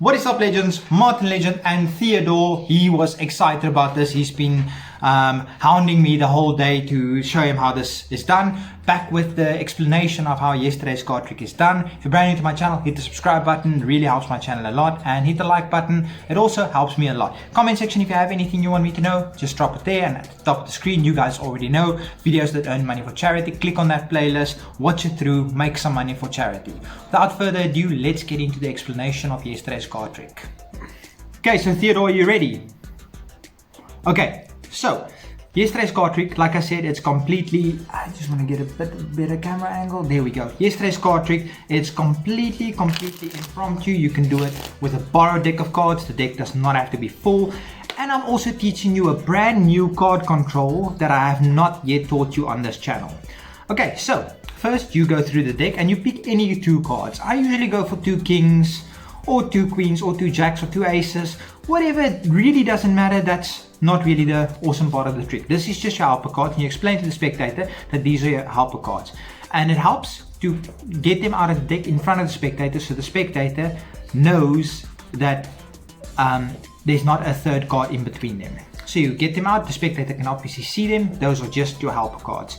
What is up, legends? Martin Legend and Theodore, he was excited about this. He's been hounding me the whole day to show him how this is done. Back with the explanation of how yesterday's card trick is done. If you're brand new to my channel, hit the subscribe button. It really helps my channel a lot. And hit the like button. It also helps me a lot. Comment section if you have anything you want me to know, just drop it there. And at the top of the screen, you guys already know videos that earn money for charity. Click on that playlist, watch it through, make some money for charity. Without further ado, let's get into the explanation of yesterday's card trick. Okay, so Theodore, are you ready? Okay, so yesterday's card trick, like I said, it's completely, I just want to get a bit better camera angle. There we go. Yesterday's card trick, it's completely impromptu. You can do it with a borrowed deck of cards. The deck does not have to be full. And I'm also teaching you a brand new card control that I have not yet taught you on this channel. Okay, so first you go through the deck and you pick any two cards. I usually go for 2 kings or 2 queens or 2 jacks or 2 aces. Whatever, it really doesn't matter. That's not really the awesome part of the trick. This is just your helper card, and you explain to the spectator that these are your helper cards. And it helps to get them out of the deck in front of the spectator, so the spectator knows that there's not a third card in between them. So you get them out, the spectator can obviously see them. Those are just your helper cards.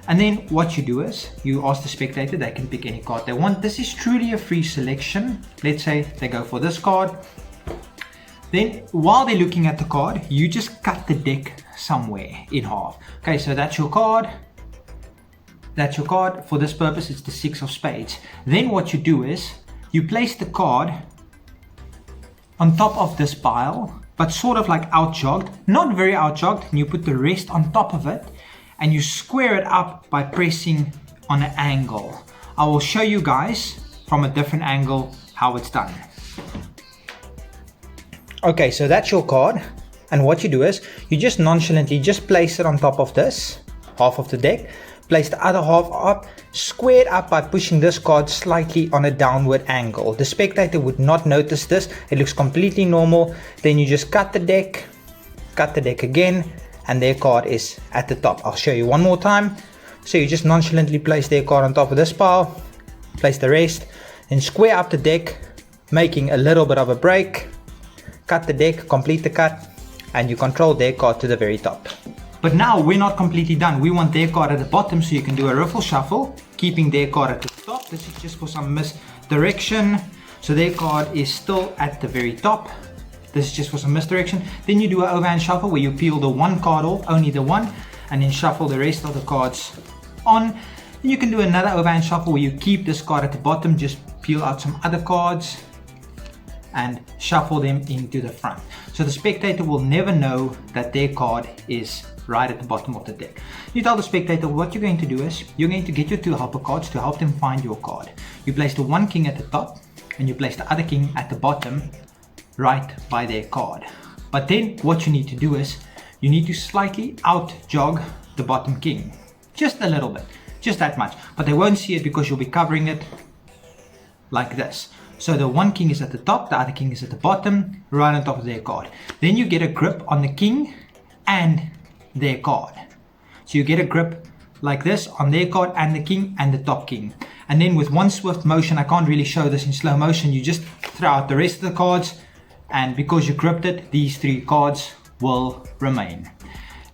And then what you do is you ask the spectator, they can pick any card they want. This is truly a free selection. Let's say they go for this card. Then while they're looking at the card, you just cut the deck somewhere in half. Okay, so that's your card. That's your card. For this purpose, it's the 6 of spades. Then what you do is you place the card on top of this pile, but sort of like outjogged, not very outjogged, and you put the rest on top of it and you square it up by pressing on an angle. I will show you guys from a different angle how it's done. Okay, so that's your card, and what you do is you just nonchalantly just place it on top of this half of the deck, place the other half up, square it up by pushing this card slightly on a downward angle. The spectator would not notice this, it looks completely normal. Then you just cut the deck again, and their card is at the top. I'll show you one more time. So you just nonchalantly place their card on top of this pile, place the rest, then square up the deck, making a little bit of a break. Cut the deck, complete the cut, and you control their card to the very top. But now we're not completely done. We want their card at the bottom, so you can do a riffle shuffle, keeping their card at the top. This is just for some misdirection. So their card is still at the very top. This is just for some misdirection. Then you do an overhand shuffle where you peel the one card off, only the one, and then shuffle the rest of the cards on. And you can do another overhand shuffle where you keep this card at the bottom, just peel out some other cards and shuffle them into the front. So the spectator will never know that their card is right at the bottom of the deck. You tell the spectator what you're going to do is you're going to get your 2 helper cards to help them find your card. You place the 1 king at the top and you place the other king at the bottom right by their card. But then what you need to do is you need to slightly out jog the bottom king. Just a little bit, just that much. But they won't see it because you'll be covering it like this. So the 1 king is at the top, the other king is at the bottom, right on top of their card. Then you get a grip on the king and their card. So you get a grip like this on their card and the king and the top king. And then with one swift motion, I can't really show this in slow motion, you just throw out the rest of the cards, and because you gripped it, these 3 cards will remain.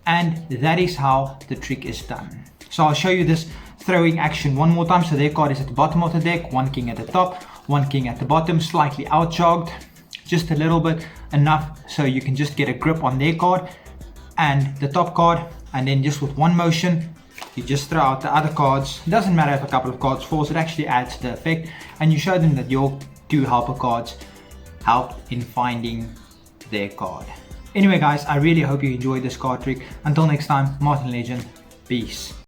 And that is how the trick is done. So I'll show you this throwing action one more time. So their card is at the bottom of the deck, 1 king at the top, 1 king at the bottom, slightly outjogged, just a little bit, enough so you can just get a grip on their card and the top card, and then just with one motion you just throw out the other cards. It doesn't matter if a couple of cards falls, it actually adds the effect, and you show them that your 2 helper cards help in finding their card. Anyway guys, I really hope you enjoyed this card trick. Until next time, Martin Legend, peace.